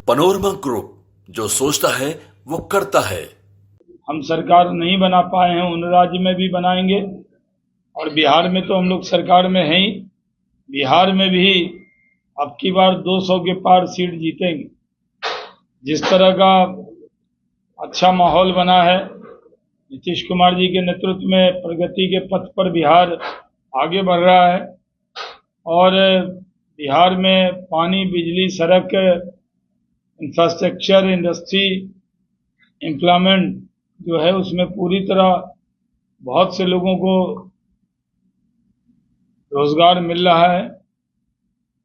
Panorama group, जो सोचता है वो करता है। हम सरकार नहीं बना पाए हैं, उन राज्य में भी बनाएंगे और बिहार में तो हम लोग सरकार में हैं ही। बिहार में भी अब की बार 200 के पार सीट जीतेंगे। जिस तरह का अच्छा माहौल बना है, नीतीश कुमार जी के नेतृत्व में प्रगति के पथ पर बिहार आगे बढ़ रहा है और बिहार में पानी, बिजली, सड़क, इंफ्रास्ट्रक्चर, इंडस्ट्री, एम्प्लॉयमेंट जो है उसमें पूरी तरह बहुत से लोगों को रोजगार मिल रहा है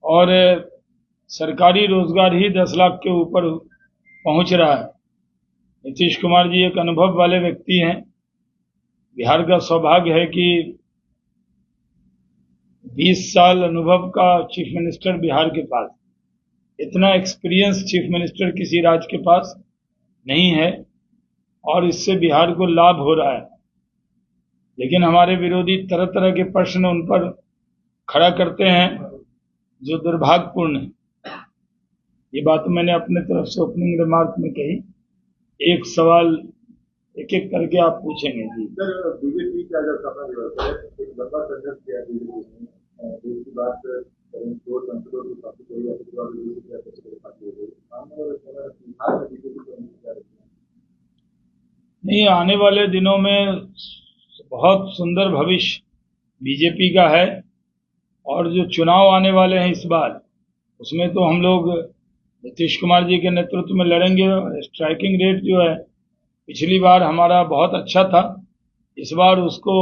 और सरकारी रोजगार ही 10 लाख के ऊपर पहुंच रहा है। नीतीश कुमार जी एक अनुभव वाले व्यक्ति हैं। बिहार का सौभाग्य है कि 20 साल अनुभव का चीफ मिनिस्टर बिहार के पास, इतना एक्सपीरियंस चीफ मिनिस्टर किसी राज्य के पास नहीं है और इससे बिहार को लाभ हो रहा है। लेकिन हमारे विरोधी तरह तरह के प्रश्न उन पर खड़ा करते हैं जो दुर्भाग्यपूर्ण है। ये बात मैंने अपने तरफ से ओपनिंग रिमार्क में कही। एक सवाल एक एक करके आप पूछेंगे। जी सर, बीजेपी का जो सफल दिवस है, एक लंबा संघर्ष किया बीजेपी ने, देश की बात करें तो संसदों की बात करें या फिर नहीं, आने वाले दिनों में बहुत सुंदर भविष्य बीजेपी का है और जो चुनाव आने वाले हैं इस बार, उसमें तो हम लोग नीतीश कुमार जी के नेतृत्व में लड़ेंगे। स्ट्राइकिंग रेट जो है पिछली बार हमारा बहुत अच्छा था, इस बार उसको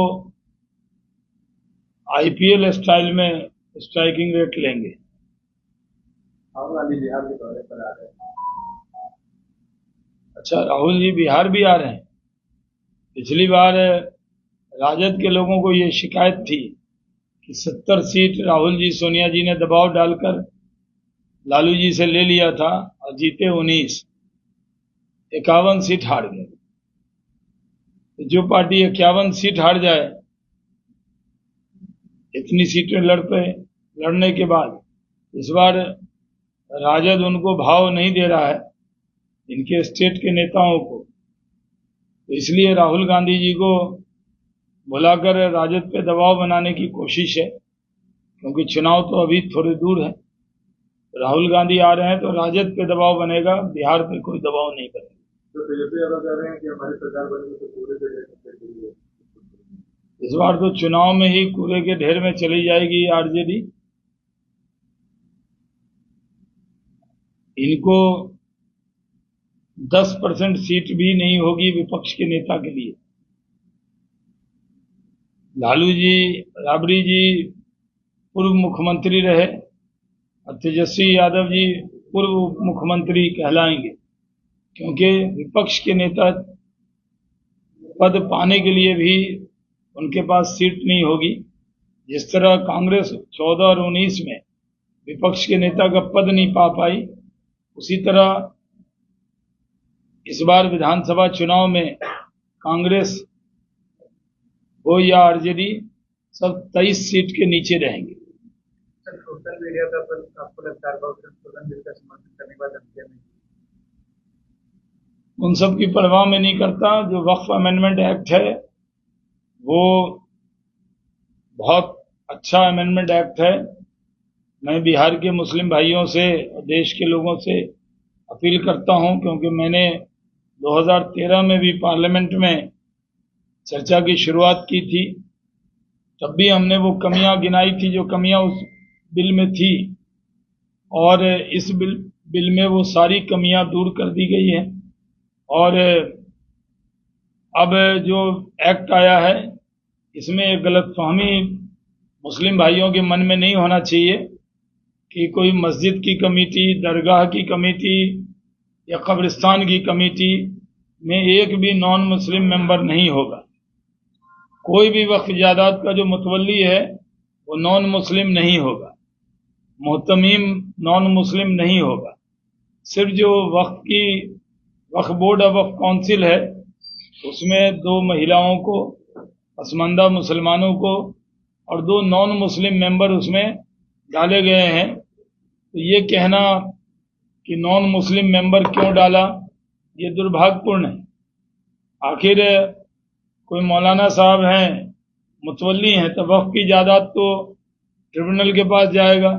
आईपीएल स्टाइल में स्ट्राइकिंग रेट लेंगे। राहुल गांधी बिहार के दौरे पर आ रहे हैं। अच्छा, राहुल जी बिहार भी आ रहे हैं। पिछली बार राजद के लोगों को ये शिकायत थी कि 70 सीट राहुल जी, सोनिया जी ने दबाव डालकर लालू जी से ले लिया था और जीते 19, 51 सीट हार गए। तो जो पार्टी 51 सीट हार जाए, इतनी सीटें लड़ने के बाद, इस बार राजद उनको भाव नहीं दे रहा है, इनके स्टेट के नेताओं को। तो इसलिए राहुल गांधी जी को बुलाकर राजद पे दबाव बनाने की कोशिश है, क्योंकि चुनाव तो अभी थोड़े दूर है। राहुल गांधी आ रहे हैं तो राजद पे दबाव बनेगा, बिहार पे कोई दबाव नहीं बनेगा। तो तेजस्वी यादव कह रहे हैं कि हमारी सरकार बनेगी तो पूरे से इस बार तो चुनाव में ही कूड़े के ढेर में चली जाएगी आरजेडी। इनको 10% सीट भी नहीं होगी विपक्ष के नेता के लिए। लालू जी, राबड़ी जी पूर्व मुख्यमंत्री रहे और तेजस्वी यादव जी पूर्व मुख्यमंत्री कहलाएंगे, क्योंकि विपक्ष के नेता पद पाने के लिए भी उनके पास सीट नहीं होगी। जिस तरह कांग्रेस 14 और 19 में विपक्ष के नेता का पद नहीं पा पाई, उसी तरह इस बार विधानसभा चुनाव में कांग्रेस हो या आरजेडी, सब 23 सीट के नीचे रहेंगे। सोशल मीडिया पर आपको लगता है सोशल बिल का समर्थन करने के बाद धमकियां नहीं? उन सब की परवाह में नहीं करता। जो वक्फ अमेंडमेंट एक्ट है वो बहुत अच्छा अमेंडमेंट एक्ट है। मैं बिहार के मुस्लिम भाइयों से और देश के लोगों से अपील करता हूं, क्योंकि मैंने 2013 में भी पार्लियामेंट में चर्चा की शुरुआत की थी। तब भी हमने वो कमियां गिनाई थी जो कमियां उस बिल में थी, और इस बिल में वो सारी कमियां दूर कर दी गई हैं। और अब जो एक्ट आया है, इसमें एक गलतफहमी मुस्लिम भाइयों के मन में नहीं होना चाहिए कि कोई मस्जिद की कमेटी, दरगाह की कमेटी या कब्रिस्तान की कमेटी में एक भी नॉन मुस्लिम मेंबर नहीं होगा। कोई भी वक्फ जायदाद का जो मुतवल्ली है वो नॉन मुस्लिम नहीं होगा, मोहतमीम नॉन मुस्लिम नहीं होगा। सिर्फ जो वक्फ बोर्ड ऑफ वक्फ काउंसिल है, उसमें 2 महिलाओं को, पसमानदा मुसलमानों को और 2 नॉन मुस्लिम मेंबर उसमें डाले गए हैं। तो ये कहना कि नॉन मुस्लिम मेंबर क्यों डाला, ये दुर्भाग्यपूर्ण है। आखिर कोई मौलाना साहब हैं, मुतवल्ली हैं, तो वक्फ की जायदाद तो ट्रिब्यूनल के पास जाएगा,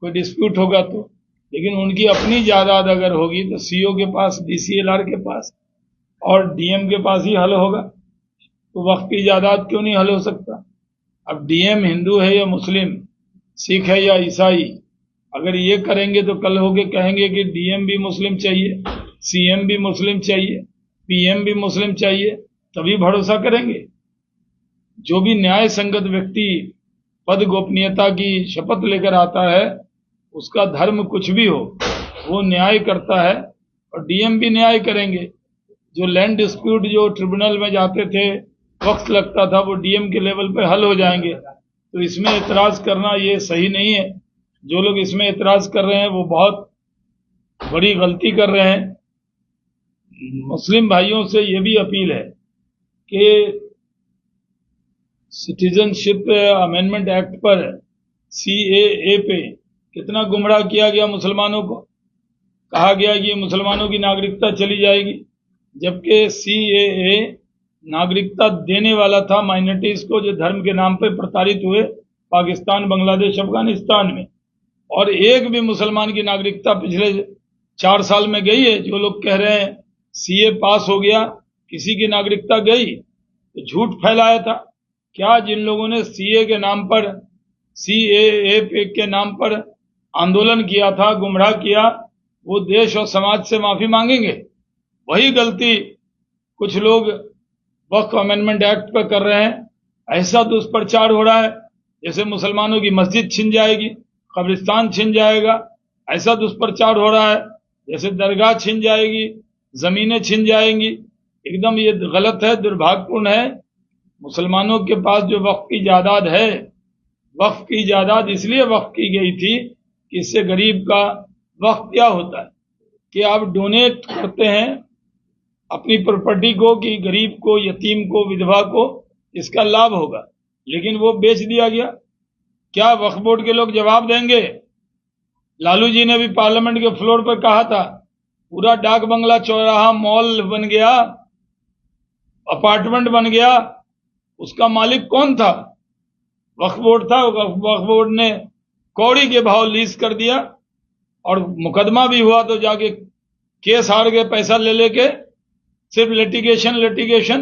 कोई डिस्प्यूट होगा तो। लेकिन उनकी अपनी जायदाद अगर होगी तो सीओ के पास, डीसीएलआर के पास और डीएम के पास ही हल होगा। तो वक्फ की जायदाद क्यों नहीं हल हो सकता? अब डीएम हिंदू है या मुस्लिम, सिख है या ईसाई, अगर ये करेंगे तो कल होके कहेंगे कि डीएम भी मुस्लिम चाहिए, सीएम भी मुस्लिम चाहिए, पीएम भी मुस्लिम चाहिए, तभी भरोसा करेंगे। जो भी न्याय संगत व्यक्ति पद गोपनीयता की शपथ लेकर आता है, उसका धर्म कुछ भी हो, वो न्याय करता है और डीएम भी न्याय करेंगे। जो लैंड डिस्प्यूट जो ट्रिब्यूनल में जाते थे, वक्त लगता था, वो डीएम के लेवल पे हल हो जाएंगे। तो इसमें एतराज करना ये सही नहीं है। जो लोग इसमें एतराज कर रहे हैं वो बहुत बड़ी गलती कर रहे हैं। मुस्लिम भाइयों से ये भी अपील है कि सिटीजनशिप अमेंडमेंट एक्ट पर, सीएए पे कितना गुमराह किया गया मुसलमानों को। कहा गया कि मुसलमानों की नागरिकता चली जाएगी, जबकि सीएए नागरिकता देने वाला था माइनॉरिटीज को, जो धर्म के नाम पर प्रताड़ित हुए पाकिस्तान, बांग्लादेश, अफगानिस्तान में। और एक भी मुसलमान की नागरिकता पिछले 4 साल में गई है? जो लोग कह रहे हैं सीए पास हो गया, किसी की नागरिकता गई, तो झूठ फैलाया था। क्या जिन लोगों ने सीए के नाम पर, सीएए के नाम पर आंदोलन किया था, गुमराह किया, वो देश और समाज से माफी मांगेंगे? वही गलती कुछ लोग वक्फ अमेंडमेंट एक्ट पर कर रहे हैं। ऐसा दुष्प्रचार हो रहा है जैसे मुसलमानों की मस्जिद छिन जाएगी, कब्रिस्तान छिन जाएगा। ऐसा दुष्प्रचार हो रहा है जैसे दरगाह छिन जाएगी, जमीनें छिन जाएंगी। एकदम ये गलत है, दुर्भाग्यपूर्ण है। मुसलमानों के पास जो वक्फ की जायदाद है, वक्फ की जायदाद इसलिए वक्फ की गई थी कि इससे गरीब का वक्फ क्या होता है कि आप डोनेट करते हैं अपनी प्रॉपर्टी को, कि गरीब को, यतीम को, विधवा को इसका लाभ होगा। लेकिन वो बेच दिया गया। क्या वक्फ बोर्ड के लोग जवाब देंगे? लालू जी ने भी पार्लियामेंट के फ्लोर पर कहा था, पूरा डाक बंगला चौराहा मॉल बन गया, अपार्टमेंट बन गया, उसका मालिक कौन था? वक्फ बोर्ड था। वक्फ बोर्ड ने कौड़ी के भाव लीज कर दिया और मुकदमा भी हुआ तो जाके केस हार गए पैसा ले लेके। सिर्फ लिटिगेशन।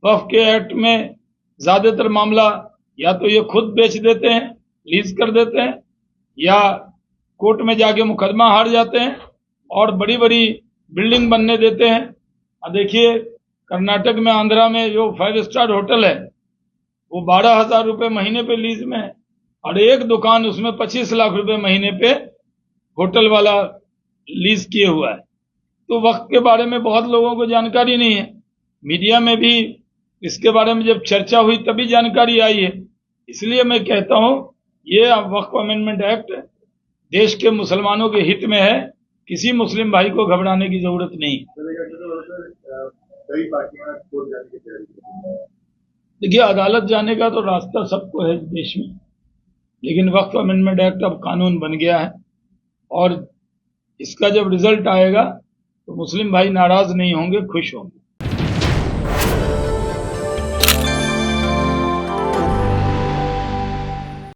वक्फ के एक्ट में ज्यादातर मामला या तो ये खुद बेच देते हैं, लीज कर देते हैं, या कोर्ट में जाके मुकदमा हार जाते हैं और बड़ी बड़ी बिल्डिंग बनने देते हैं। अब देखिए कर्नाटक में, आंध्रा में जो 5 स्टार होटल है वो 12,000 रुपये महीने पे लीज में है, और एक दुकान उसमें 25 लाख रुपए महीने पे होटल वाला लीज किए हुआ है। तो वक्त के बारे में बहुत लोगों को जानकारी नहीं है। मीडिया में भी इसके बारे में जब चर्चा हुई तभी जानकारी आई है। इसलिए मैं कहता हूं ये वक्फ अमेंडमेंट एक्ट देश के मुसलमानों के हित में है, किसी मुस्लिम भाई को घबराने की जरूरत नहीं। कई पार्टियां कोर्ट जाने की तैयारी कर रही हैं। देखिए अदालत जाने का तो रास्ता सबको है देश में, लेकिन वक्फ अमेंडमेंट एक्ट अब कानून बन गया है और इसका जब रिजल्ट आएगा तो मुस्लिम भाई नाराज नहीं होंगे, खुश होंगे।